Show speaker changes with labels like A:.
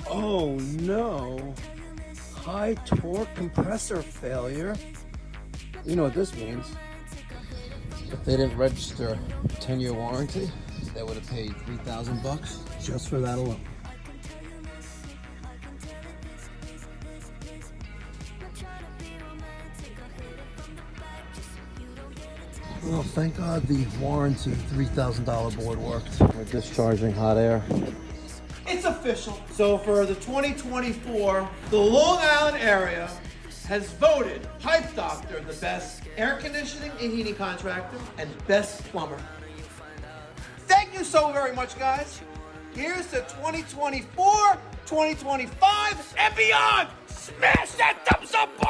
A: Oh no. High torque compressor failure. You know what this means. If they didn't register 10-year warranty, they would have paid $3,000 just for that alone. Well, thank God the warranty $3,000 board worked. We're discharging hot air.
B: It's official. So for the 2024, the Long Island area has voted Pipe Doctor the best air conditioning and heating contractor and best plumber. Thank you so very much, guys. Here's to 2024, 2025, and beyond. Smash that thumbs up button.